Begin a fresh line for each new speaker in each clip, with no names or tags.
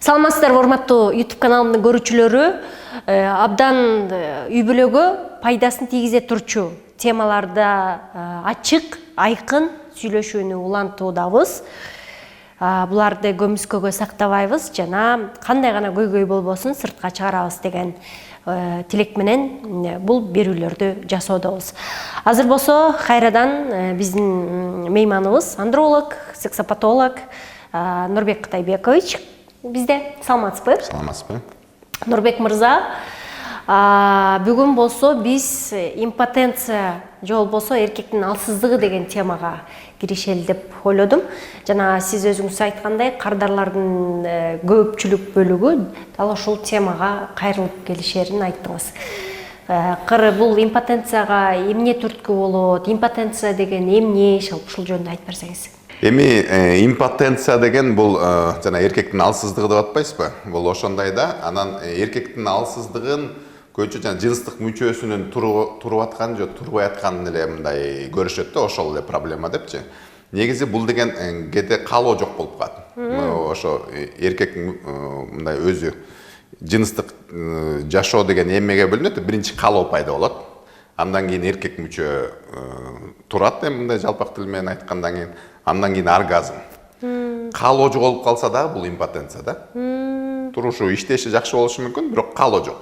Саламатсыздарбы урматтуу YouTube каналымдын көрүүчүлөрү, абдан үй бүлөгө пайдасын тийгизе турчу темаларда ачык, айкын сүйлөшүүнү улантуудабыз. Буларды көмүскөгө сактабайбыз жана кандай гана көйгөй болбосун сыртка чыгарабыз деген тилек менен бул берүүлөрдү жасоодобуз. Азыр болсо кайрадан биздин мейманыбыз андролог, сексопатолог Нурбек Кытайбекович бизде. Саламатсызбы?
Саламатсызбы.
Нурбек мырза, бүгүн болсо биз импотенция же болбосо эркектин алсыздыгы деген темага киришели деп ойлодум. Жана сиз өзүңүз айткандай, кардарлардын көпчүлүк бөлүгү дал ушул темага кайрылып келишерин айттыңыз. Бул импотенцияга эмне түрткү болот? Импотенция деген эмне? Ушул жөнүндө айтып берсеңиз.
Эми импотенция деген бул жана эркектин алсыздыгы деп атпайсызбы? Бул ошондой да, анан эркектин алсыздыгын көчө жана жыныстык мүчөсүнүн туруп аткан же турбай атканын эле мындай көрүшөт да, ошол эле проблема депчи. Негизи бул деген кээде каалоо жок болуп калат. Ошо эркектин мындай өзү жыныстык жашоо деген эмеге бөлүнөт, биринчи каалоо пайда болот. Андан кийин эркек мүчө турат, мындай жалпак тил менен айткандан кийин, андан кийин оргазм. Каалоо жоголуп калса дагы бул импотенция да. Турушу, иштеши жакшы болушу мүмкүн, бирок каалоо жок.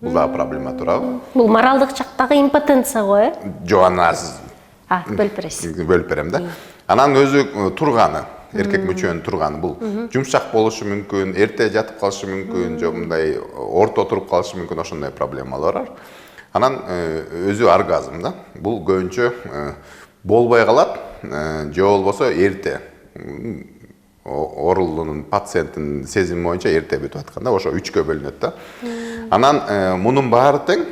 Бул дагы проблема турабы?
Бул моралдык жактагы импотенция го,
Жок, аны сиз
бөлүп бересиз.
Бөлүп берем да. Анан өзү турганы, эркек мүчөнүн турганы бул жумшак болушу мүмкүн, эрте жатып калышы мүмкүн, же мындай орто туруп калышы мүмкүн, ошондой проблемалар бар. Анан өзү оргазм да. Бул көбүнчө болбой калат, же болбосо эрте. Оорулуунун пациенттин сезими боюнча эрте бүтүп атканда, ошо 3кө бөлүнөт да. Анан мунун баары тең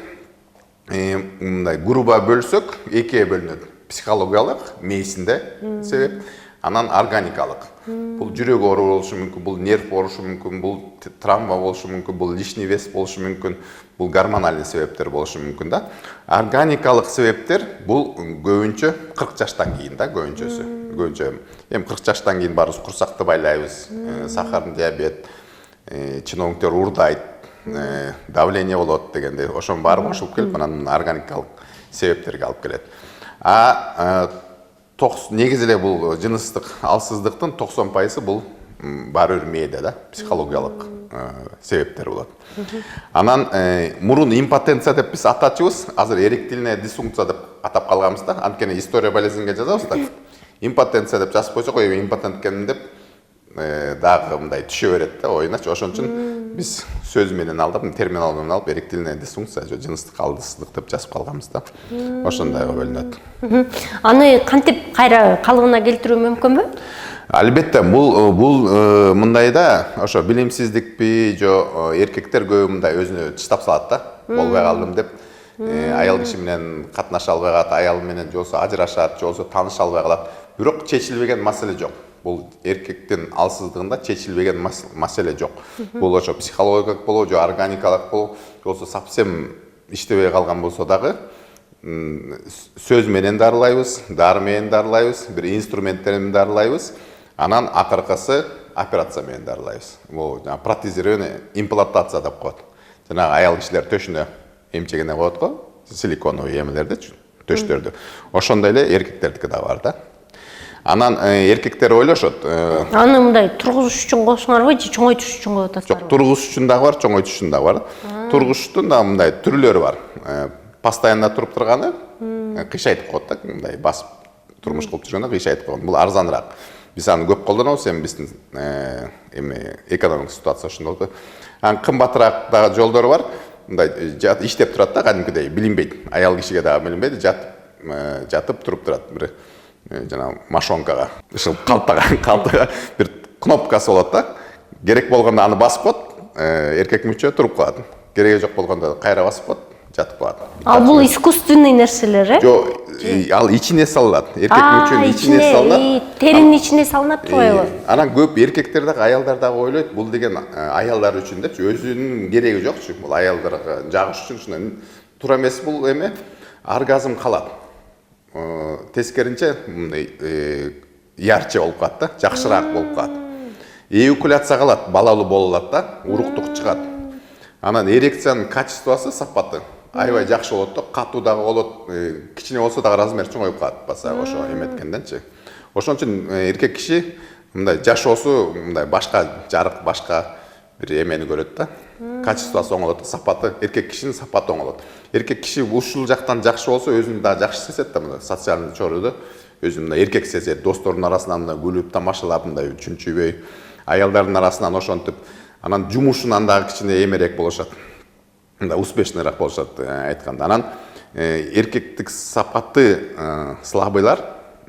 мындай группа бөлсөк 2-ге бөлүнөт. Психологиялык, мээсинде себеп, анан органикалык. Бул жүрөк оору болушу мүмкүн, бул нерв болушу мүмкүн, бул травма болушу мүмкүн, бул лишний вес болушу мүмкүн, бул гормоналдык себептер болушу мүмкүн да. Органикалык себептер бул көбүнчө 40 жаштан кийин да, көбүнчөсү. Көбүнчө эми 40 жаштан кийин барыбыз курсакты байлайбыз, сахардын диабет, чиновниктер уурдайт, давление болот дегенде, ошонун баары кошулуп келип, анан органикалык себептерге алып келет. Негизи эле бул жыныстык алсыздыктын 90% бул баары бир мээде да, психологиялык себептер болот. Анан мурун импотенция деп биз атачубыз, азыр эректильная дисфункция деп атап калганбыз да. Анткени история болезнинге жазабыз да. Импотенция деп жазып койсок, импотент экенмин деп дагы мындай түшө берет да оюначы. Ошон үчүн биз сөз менен алдап, терминал менен алып эректильная дисфункция же жыныстык алсыздык деп жазып калганбыз да. Ошондойго бөлүнөт.
Аны кантип кайра калыбына келтирүү мүмкүнбү?
Албетте, бул мындай да, ошо билимсиздикпи, же эркектер көп мындай өзүнө чыштап салат да, болбой калдым деп. Аял киши менен катнаша албай калат, аял менен же болбосо ажырашат, же болбосо тааныша албай калат. Бирок чечилбеген маселе жок. Бул эркектин алсыздыгында чечилбеген маселе жок. Бул ошо психологиялык болобу, же органикалык болобу, же болбосо совсем иштебей калган болсо дагы сөз менен дарылайбыз, дары менен дарылайбыз, бир инструменттер менен дарылайбыз. Анан акыркысы операция менен дарылайбыз. Бул протезирование, имплантация деп коет. Жанагы аял кишилер төшүнө эмчегене коет го, силиконовый эмелерди, төштөрдү. Ошондой эле эркектердики да бар да. Анан эркектер ойлошот.
Аны мындай тургузуш үчүн кошуңарбы же чоңойтуш үчүн коюп атасызбы?
Жок, тургузуш үчүн дагы бар, чоңойтуш үчүн дагы бар. Тургузуштун да мындай түрлөрү бар. Постоянно туруп турганы, кыйшайтып коет да, мындай басып турмуш кылып жүргөндө кыйшайтып койгон. Бул арзаныраак. Биз аны көп колдонобуз, эми биздин экономик ситуация ошондой болду. Анан кымбатыраак дагы жолдору бар. Мындай иштеп турат да, кадимкидей билинбейт. Аял кишиге дагы билинбейт, жатып туруп турат. Бир жана машонкага, ушул калтага бир кнопкасы болот да. Керек болгондо аны басып коет, эркек мүчө туруп калат. Кереги жок болгондо кайра басып коет, жатып калат.
Ал бул искусственный нерселер,
Жок, ал ичине салынат. Эркек мүчөнүн ичине салынат.
Теринин ичине салынат турбайбы?
Анан көп эркектер дагы, аялдар дагы ойлойт, бул деген аялдар үчүн депчи, өзүнүн кереги жокчу. Бул аялдарга жагыш үчүн ушундай туура эмес бул эме. Оргазм калат. Тескеринче мындай ярче болуп калат да, жакшыраак болуп калат. эякуляция кылат, балалуу боло алат да, уруктук чыгат. Анан эрекциянын качествосы, сапаты аябай жакшы болот да, катуу дагы болот, кичине болсо дагы размери чоңоюп калат, баса ошо эметкенденчи. Ошон үчүн эркек киши мындай жашоосу мындай башка жарык, башка бир эмени көрөт да. Качествосы оңолот, сапаты, эркек кишинин сапаты оңолот. Эркек киши ушул жактан жакшы болсо, өзүн дагы жакшы сезет да, мындай социалдык чоруда өзүн мындай эркек сезет, досторунун арасынан мындай күлүп, тамашалап, мындай чүнчүбөй, аялдардын арасынан ошентип, анан жумушунан дагы кичине эмерээк болушат. Мындай успешныйраак болушат айтканда. Анан эркектик сапаты слабыйлар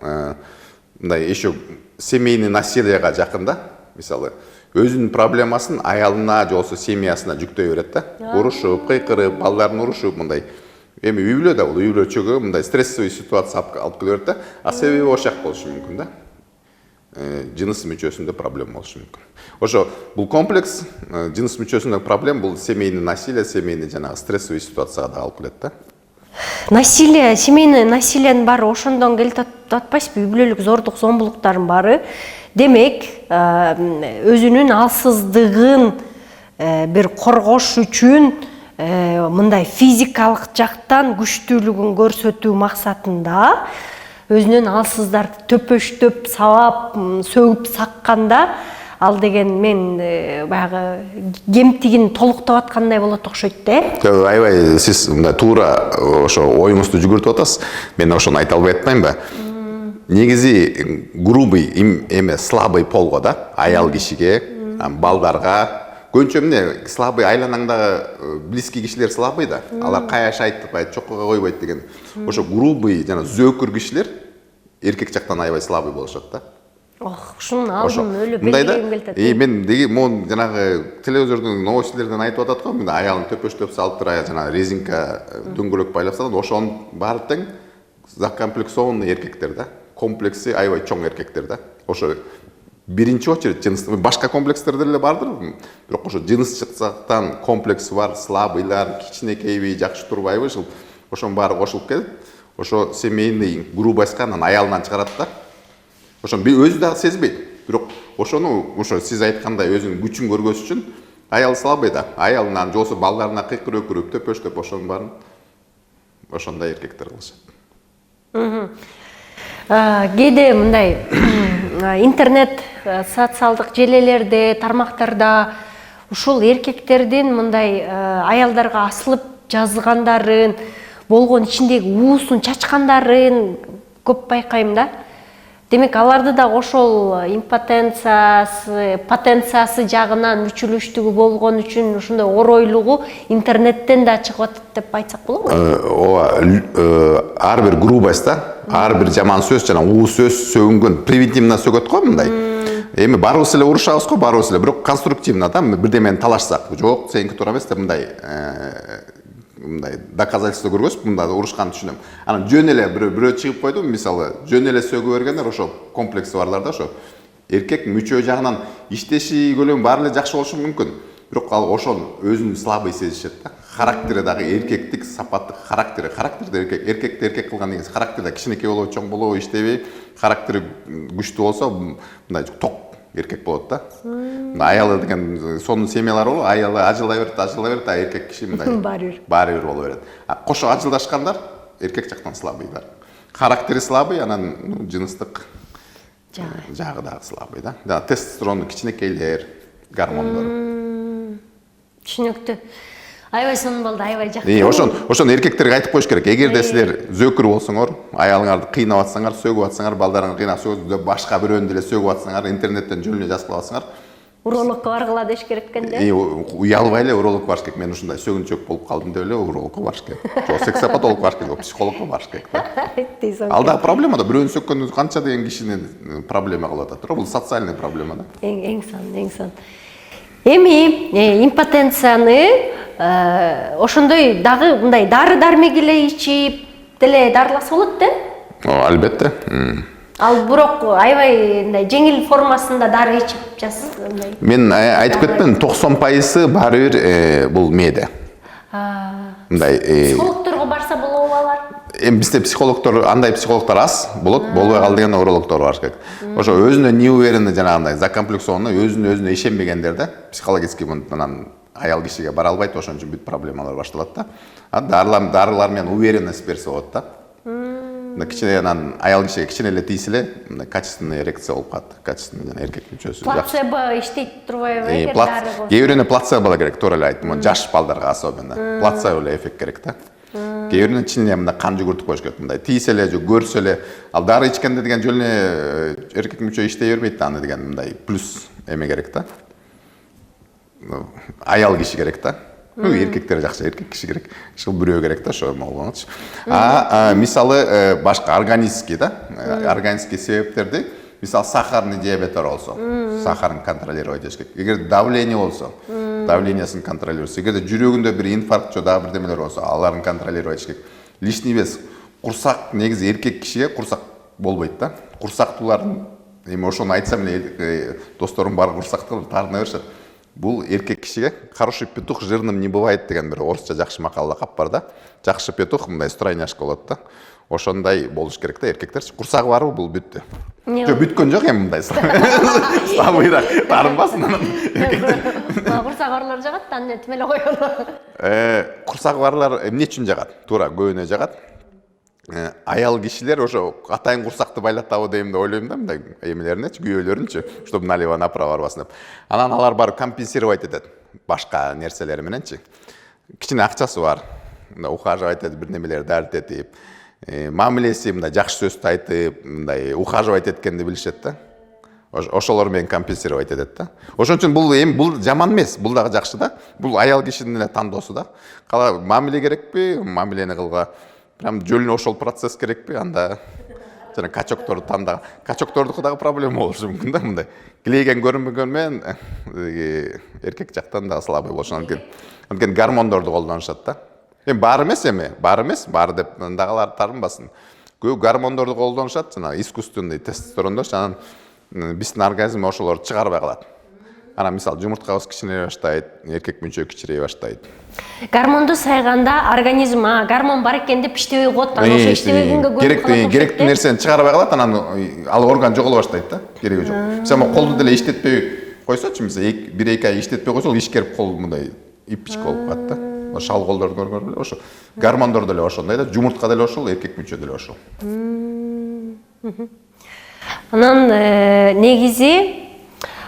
мындай еще семейный насилияга жакын да. Мисалы, өзүнүн проблемасын аялына же болбосо семьясына жүктөй берет да. Урушуп, кыйкырып, балдарын урушуп, мындай эми үй бүлө да, бул үй бүлө чөгө мындай стрессовый ситуация алып келе берет да. А себеби ошак болушу мүмкүн да. Жыныс мүчөсүндө проблема болушу мүмкүн. Ошо бул комплекс жыныс мүчөсүндөгү проблема, бул семейный насилие, семейный жанагы стрессовый ситуацияга да алып келет да.
Насилие, семейный насилиянын баары ошондон келип атпайсызбы? Үй бүлөлүк зордук, зомбулуктардын баары. Демек, өзүнүн алсыздыгын бир коргош үчүн мындай физикалык жактан күчтүүлүгүн көрсөтүү максатында өзүнүн алсыздарды төпөштөп, сабап, сөгүп сакканда, ал деген мен баягы кемтигин толуктап аткандай болот окшойт да.
Аябай сиз мындай туура ошо оюңузду жүгүртүп атасыз. Мен ошону айта албай атпаймынбы? Негизи грубый эме слабый полго да, аял кишиге, балдарга, көбүнчө эмне слабый айланаңдагы близкий кишилер слабый да. Алар каяш айтпайт, чокуга койбойт деген. Ошо грубый жана зөөкүр кишилер эркек жактан аябай слабый болушат да.
Ушунун алдын өлүп белгилегим келет.
Мен деги могу жанагы телевизордун новостилерден айтып атат го, мен аялын төпөштөп салып туруп, жана резинка дөңгөлөк байлап салат, ошонун баары тең закомплексованный эркектер да. Комплекси аябай чоң эркектер да. Ошо биринчи очередь жыныс, башка комплекстерде эле бардыр, бирок ошо жыныс жактан комплекси бар слабыйлар, кичинекейби, жакшы турбайбы, ошонун баары кошулуп келип, ошо семейный грубость анан аялынан чыгарат да. Ошон өзү дагы сезбейт. Бирок ошону сиз айткандай өзүнүн күчүн көргөзүш үчүн аял слабый да. Аялынан же болбосо балдарына кыйкырып өкүрүп, төпөштөп ошонун баарын ошондой эркектер кылышат.
Кээде мындай интернет, социалдык желелерде, тармактарда ушул эркектердин мындай аялдарга асылып жазгандарын, болгон ичиндеги уусун чачкандарын көп байкайм да. Демек, аларды да ошол импотенциясы, потенциясы жагынан мүчүлүштүгү болгон үчүн ушундай оройлугу интернеттен да чыгып атат деп айтсак болобу?
Ооба, ар бир грубость да, ар бир жаман сөз жана уу сөз сөгүнгөн превентивно сөгөт го мындай. Эми барыбыз эле урушабыз го, барыбыз эле, бирок конструктивно да, бирдемени талашсак, жок, сеники туура эмес деп мындай доказательство көргөзүп, мындай урушканын түшүнөм. Анан жөн эле бирөө чыгып койду, мисалы, жөн эле сөгүп бергендер, ошо комплекси барлар да, ошо эркек мүчө жагынан иштеши көлөмү баары эле жакшы болушу мүмкүн. Бирок ал ошону өзүн слабый сезишет да. Характери дагы эркектик, сапаттык характери эркекти эркек кылган негизи характери да кичинекей болобу, чоң болобу, иштебей, характери күчтүү болсо, мындай ток эркек болот да. Аялы деген сонун семьялар болот, аялы ажылдай берет, а эркек киши мындай баары бир боло берет. Кошо ажылдашкандар эркек жактан слабыйлар. Характери слабый, анан жыныстык жагы дагы слабый да. Жана тестостерону кичинекейлер, гормондор.
Түшүнүктүү. Аябай сонун болду, аябай жакшы.
Ошон эркектерге айтып коюш керек. Эгерде силер зөөкүр болсоңор, аялыңарды кыйнап атсаңар, сөгүп атсаңар, балдарыңарды кыйнап сөгүп, башка бирөөнү деле сөгүп атсаңар, интернеттен жөн эле жазып атсаңар,
урологко баргыла деш керек экен да.
Уялбай эле урологко барыш керек. Мен ушундай сөгүнчөк болуп калдым деп эле урологко барыш керек. Жок, сексопатологко барыш керек, психологко барыш керек да. Ал дагы проблема да, бирөөнү сөккөндө канча деген кишини проблема кылып атат. Бул социальный проблема да.
Эң сон. Эми импотенцияны ошондой дагы мындай дары дармек эле ичип деле дарыласа болот да?
Албетте.
Ал бирок аябай мындай жеңил формасында дары ичип жасыз мындай.
Мен айтып кетпедим, 90% баары бир бул мээде. Мындай
психологторго барса болобу алар?
эми бизде психологдор андай психологдор аз болот, болбой калды деген урологдор бар керек. Ошо өзүнө неуверенный жанагындай закомплексованный, өзүнө ишенбегендер да психологический мындан аял кишиге бара албайт, ошон үчүн бүт проблемалар башталат да. Дарылар менен уверенность берсе болот да. Кичине анан аял кишиге кичине эле тийсе эле качественный эрекция болуп калат, качественный жана эркек мүчөсү.
Плацебо иштейт турбайбы?
Кээ бирөөнө плацебо керек, туура эле айттым, жаш балдарга особенно. Плацебо эле эффект керек да. Кээ бирөөнө ичине мындай кан жүгүртүп коюш керек, мындай тийсе эле же көрсө эле, ал дары ичкенде деген жөн эле эркек мүчө иштей бербейт да, аны деген мындай плюс эме керек да. Аял киши керек да. Эркектер жакшы, эркек киши керек. Ушул бирөө керек да, ошо болгончу. Мисалы башка органический да, органический себептерди, мисалы сахарный диабет болсо, сахарын контролировать этиш керек. Эгер давление болсо, давлениясын контролировать. Эгерде жүрөгүндө бир инфаркт же дагы бирдемелер болсо, аларын контролировать этиш керек. Лишний вес, курсак негизи эркек кишиге курсак болбойт да. Курсактуулардын эми ошону айтсам эле досторум бар курсактуу таарына беришет. Бул эркек кишиге хороший петух жирным не бывает деген бир орусча жакшы макала кап бар да. Жакшы петух мындай стройняшка болот да. Ошондой болуш керек да, эркектерчи. Курсагы барбы бул бүттү. Жок, бүткөн жок эми мындай. Слабыйраак тарынбасын анан.
Курсак барлар жагат да, аны тим эле койгон.
Курсагы барлар эмне үчүн жагат? Туура көбүнө жагат. Аял кишилер ошо атайын курсакты байлатабы дейм деп ойлойм да, мындай эмелеринечи, күйөөлөрүнчү, чтобы налево направо барбасын деп. Анан алар барып компенсировать этет башка нерселер мененчи. Кичине акчасы бар. Мындай ухаживать этип, бир немелерди дартетип, мамилеси мындай жакшы сөздү айтып, мындай ухаживать эткенди билишет да. Ошолор менен компенсировать этет да. Ошон үчүн бул жаман эмес, бул дагы жакшы да. Бул аял кишинин эле тандоосу да. Кала мамиле керекпи? Мамилени кылга. Прям жөлүнө ошол процесс керекпи? Анда жана качокторду тандаган. Качоктордуку дагы проблема болушу мүмкүн да, мындай. Килейген көрүнбөгөн менен эркек жактан да слабый болушу мүмкүн. Анткени гормондорду колдонушат да. Эми баары эмес, баары деп дагылар тарынбасын. Көп гормондорду колдонушат, жана искусственный тестостерондор, анан биздин организм ошолорду чыгарбай калат. Анан мисалы жумурткабыз кичинее баштайт, эркек мүчө кичирей баштайт.
Гормонду сайганда организм гормон бар экен деп иштебей коет, анан ошо иштебегенге көрүнүп
керектүү нерсени чыгарбай калат, анан ал орган жоголо баштайт да, кереги жок. Мисалы колду деле иштетпей койсочу, мисалы 1-2 ай иштетпей койсо, ал иш керип кол мындай ипичке болуп калат да. Шал колдорду көргөн эле ошо. Гормондор деле ошондой да, жумуртка деле ошол, эркек мүчө деле ошол.
Анан негизи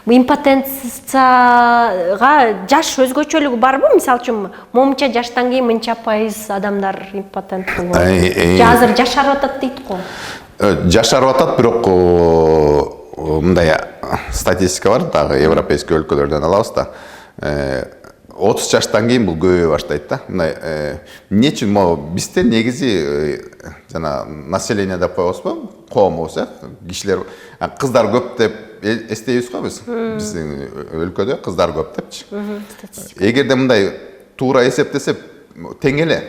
импотенцияга жаш өзгөчөлүгү барбы? Мисалы үчүн момунча жаштан кийин мынча пайыз адамдар импотент болот. Азыр жашарып атат дейт го.
Жашарып атат, бирок мындай статистика бар, дагы европейский өлкөлөрдөн алабыз да. 30 жаштан кийин бул көбөйө баштайт да. Мындай эмне үчүн бизде негизи жана население деп коебузбу? Коомубуз, кишилер, кыздар көп деп эстейбиз го биз. Биздин өлкөдө кыздар көп депчи. Эгерде мындай туура эсептесек, тең эле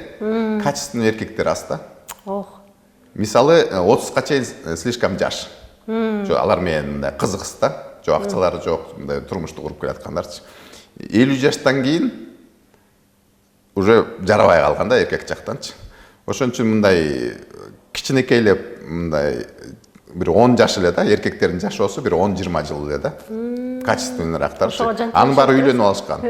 качественный эркектер аз да. Мисалы 30га чейин слишком жаш. Алар менен мындай кызыксыз да. Жок акчалары жок, мындай турмушту куруп келаткандарчы. 50 жаштан кийин уже жарабай калган да эркек жактанчы. Ошон үчүн мындай кичинекейлеп мындай бир 10 жаш эле да, эркектердин жашоосу бир 10-20 жыл эле да. Качественныйраактарчы. Анын баары үйлөнүп алышкан.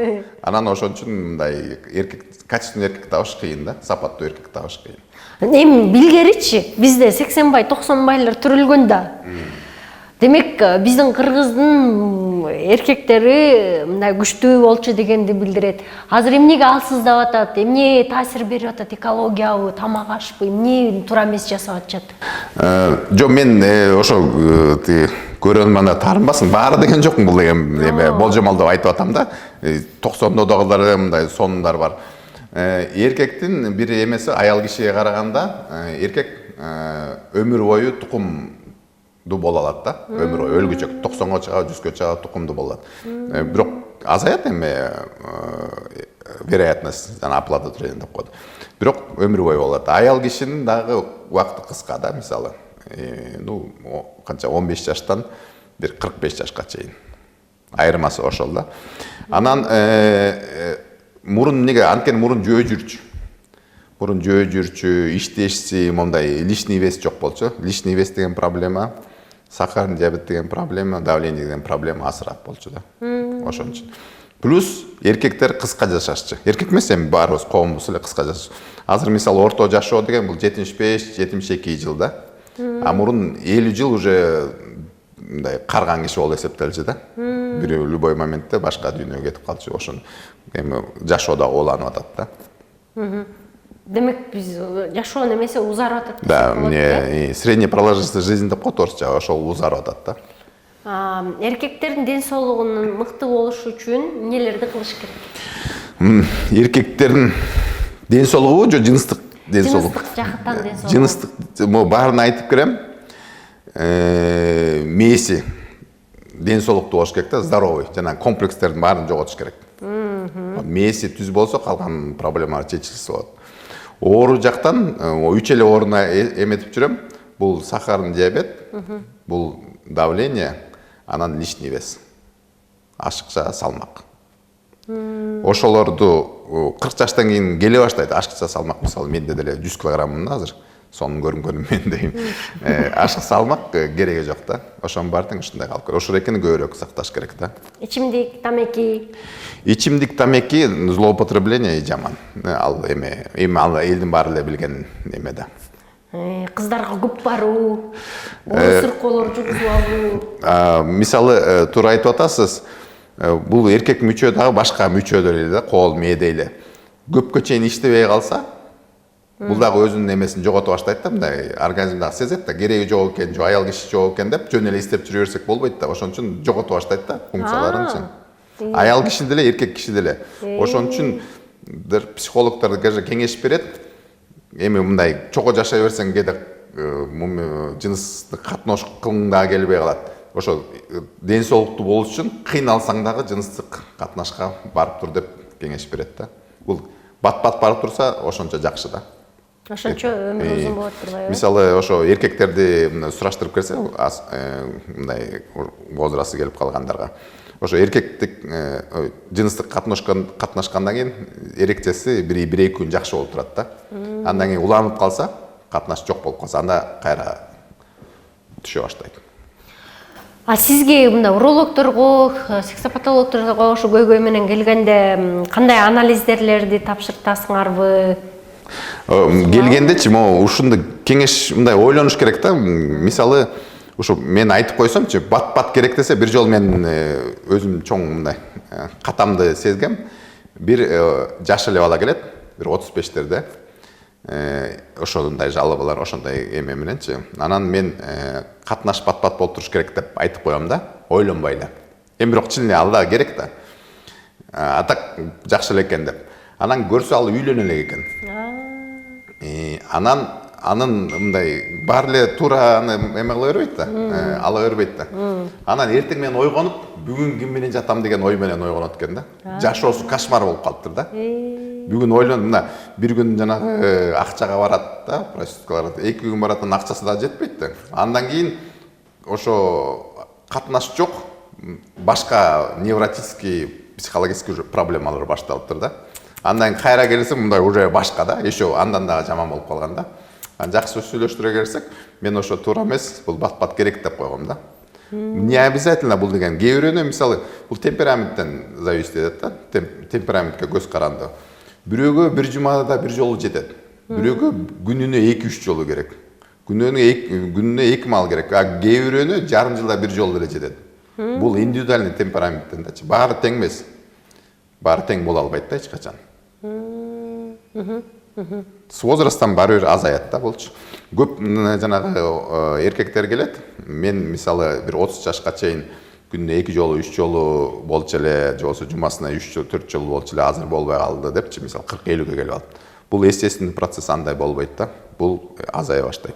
Анан ошон үчүн мындай эркек, качественный эркек табыш кыйын да, сапаттуу эркек табыш кыйын.
Эми билгеричи, бизде 80бай, 90байлар төрөлгөн да. Демек, биздин кыргыздын эркектери мындай күчтүү болчу дегенди билдирет. Азыр эмнеге алсыздап атат? Эмне таасир берип атат? Экологиябы, тамак ашпы, эмне туура эмес жасап атышат?
Жок, мен ошо көрөрманда тарынбасын, баары деген жок бул деген эме болжомолдоп айтып атам да. 90дагылар мындай сонундар бар. Эркектин бир эмеси аял кишиге караганда, эркек өмүр бою тукум боло алат да, өмүр бою өлгүчөк 90га чыга, 100га чыга тукумду болот. Бирок азаят эми вероятность жана оплодотворение деп коет. Бирок өмүр бою болот. Аял кишинин дагы убакыты кыска да, мисалы. Канча 15 жаштан бир 45 жашка чейин. Айырмасы ошол да. Анан мурун эмнеге анткени мурун жөө жүрчү. мурун жөө жүрчү, иштешси, мондай лишний вес жок болчу. Лишний вес деген проблема, сахарный диабет деген проблема, давление деген проблема асырап болчу да. Ошон үчүн. Плюс эркектер кыска жашашчы. Эркек эмес, эми баарыбыз коомбуз эле кыска жашаш. Азыр мисалы орто жашоо деген бул 75-72 жыл да. А мурун 50 жыл уже мындай карган киши болуп эсептелчү да. Бирөө любой моментте башка дүйнөгө кетип калчу. Ошон эми жашоо да уланып атат да.
Демек биз жашоо немесе узарып атат.
Да, мне средняя продолжительность жизни деп коет орусча, ошол узарып атат да.
Эркектердин ден соолугунун мыкты болушу үчүн эмнелерди кылыш керек?
Эркектердин ден соолугу же жыныстык ден соолугу?
Жыныстык жактан ден соолугу.
Жыныстык, баарын айтып берем. Мээси ден соолуктуу болуш керек да, здоровый. Жана комплекстердин баарын жоготуш керек. Мээси түз болсо калган проблемалар чечилсе болот. Оору жактан 3 эле ооруна эметип жүрөм. Бул сахарный диабет, бул давление, анан лишний вес. Ашыкча салмак. Ошолорду 40 жаштан кийин келе баштайт. Ашыкча салмак, мисалы менде деле 100 килограммын азыр. Сонун көрүнгөнүм мен дейм. Ашык салмак кереги жок да. Ошонун баары тең ушундай калып келет. Ошол экени көбүрөөк сакташ керек да.
Ичимдик, тамеки.
Ичимдик, тамеки, злоупотребление жаман. Ал эми ал элдин баары эле билген неме да.
Кыздарга көп баруу, сыркоолор жүргүзүп алуу.
Мисалы туура айтып атасыз. Бул эркек мүчө дагы башка мүчөлөр эле да, кол, мээде эле. Көпкө чейин иштебей калса, бул дагы өзүнүн немесин жоготуп баштайт да, мындай организм дагы сезет да, кереги жок экен, же аял киши жок экен деп жөн эле иштеп жүрө берсек болбойт да. Ошон үчүн жоготуп баштайт да функцияларын. Аял киши деле, эркек киши деле. Ошон үчүн психологдор даже кеңеш берет. Эми мындай чогуу жашай берсең кээде жыныстык катнаш кылгың дагы келбей калат. Ошо ден соолуктуу болуш үчүн кыйналсаң дагы жыныстык катнашка барып тур деп кеңеш берет да. Бул бат-бат барып турса, ошончо жакшы да.
Ошончо өмүр узун болот турбайбы?
Мисалы, ошо эркектерди сураштырып келсе, мындай возрасты келип калгандарга. Ошо эркектик жыныстык катнашкандан кийин эрекциясы 1-2 күн жакшы болуп турат да. Андан кийин уланып калса, катнаш жок болуп калса, анда кайра түшө баштайт.
Сизге мында урологторго, сексопатологторго ошо көйгөй менен келгенде кандай анализдерлерди тапшыртасыңарбы?
Келгендечи, ушундай кеңеш мындай ойлонуш керек да. Мисалы, ушу мен айтып койсомчу, бат-бат керек десе, бир жол мен өзүм чоң мындай катамды сезгем. Бир жаш эле бала келет, бир 35-терде. Ошондой жалобалар, ошондой эме мененчи. Анан мен катнаш бат-бат болуп туруш керек деп айтып коем да, ойлонбой эле. Эми бирок чын эле ал да керек да. Атак жакшы эле экен деп. Анан көрсө ал үйлөнө элек экен. Анын мындай бар эле туура эме кыла бербейт да, ала бербейт да. Анан эртең менен ойгонуп, бүгүн ким менен жатам деген ой менен ойгонот экен да. Жашоосу кошмар болуп калыптыр да. Бүгүн ойлон, мына бир күн жанагы акчага барат да, проституткалар, 2 күн барат, акчасы да жетпейт да. Андан кийин ошо катнаш жок, башка невротический, психологический проблемалар башталыптыр да. Андан кайра келсе мындай уже башка да, еще андан дагы жаман болуп калган да. Жакшы сүйлөштүрө келсек, мен ошо туура эмес, бул бат-бат керек деп койгом да. Не обязательно бул деген. Кээ бирөөнө мисалы, бул темпераменттен зависит этет да. Темпераментке көз каранды. Бирөөгө бир жумада бир жолу жетет. Бирөөгө күнүнө 2-3 жолу керек. Күнүнө 2 маал керек. А кээ бирөөнө жарым жылда бир жолу эле жетет. Бул индивидуальный темпераменттен да. Баары тең эмес. Баары тең боло албайт да эч качан. С возрастан баары бир азаят да болчу. Көп жанагы эркектер келет. Мен мисалы бир 30 жашка чейин күнүнө 2 жолу, 3 жолу болчу эле, же болсо жумасына 3 жолу, 4 жолу болчу эле, азыр болбой калды депчи, мисалы 40-50 келип алат. Бул естественный процесс, андай болбойт да. Бул азая баштайт.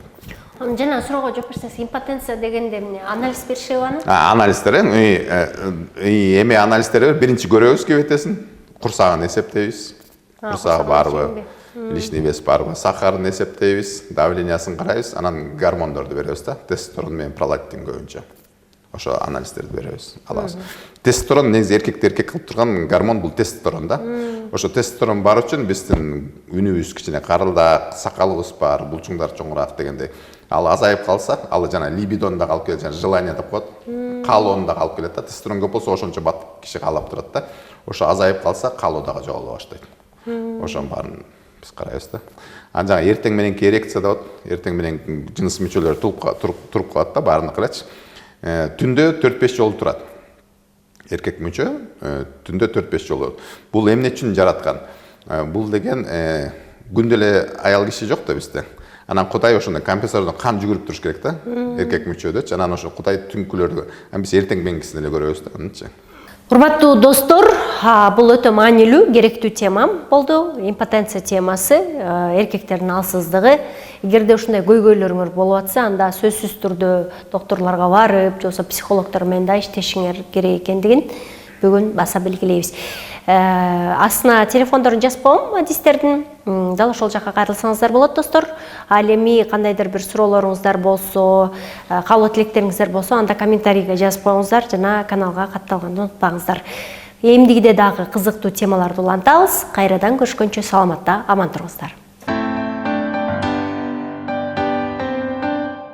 Жана суроого жооп берсеңиз, импотенция дегенде эмне? Анализ беришеби аны?
Анализдер, эми анализдер биринчи көрөбүз кебетесин, курсагын эсептейбиз. Курсагы барбы, лишний вес барбы, сахарын эсептейбиз, давлениясын карайбыз, анан гормондорду беребиз да, тестостерон менен пролактин көбүнчө. Ошо анализдерди беребиз, алабыз. Тестостерон негизи эркек кылып турган гормон, бул тестостерон да. ошо тестостерон бар үчүн биздин үнүбүз кичине карылдаак, сакалыбыз бар, булчуңдар чоңураак дегендей. Ал азайып калса, ал жана либидон да калып келет, жана желание деп коет. Каалоону да калып келет да. Тестостерон көп болсо ошончо бат киши каалап турат да. Ошо азайып калса, каалоо дагы жоголо баштайт. Ошонун баарын биз карайбыз да. Анан жаңа эртең мененки эрекция деп атат. Эртең менен жыныс мүчөлөр туруп калат да, баарыныкы элечи. Түндө 4-5 жолу турат. Эркек мүчө түндө 4-5 жолу. Бул эмне үчүн жараткан? Бул деген күндө эле аял киши жок да бизде. Анан Кудай ошондой компенсатордон кан жүгүрүп туруш керек да. Эркек мүчөдө. Анан ошо Кудай түнкүлөрдү, биз эртең мененкисин эле көрөбүз да, анычы.
Урматтуу достор, бул өтө маанилүү, керектүү темам болду. Импотенция темасы, эркектердин алсыздыгы. Эгерде ушундай көйгөйлөрүңөр болуп атса, анда сөзсүз түрдө доктурларга барып, же болбосо психологдор менен да иштешиңер керек экендигин бүгүн баса белгилейбиз. Астына телефондорун жазып коем адистердин. Дал ошол жака кайрылсаңыздар болот, достор. Ал эми кандайдыр бир суроолоруңуздар болсо, каалоо тилектериңиздер болсо, анда комментарийге жазып коюңуздар жана каналга катталганды унутпаңыздар. Эмдигиде дагы кызыктуу темаларды улантабыз. Кайрадан көрүшкөнчө саламатта, аман туруңуздар.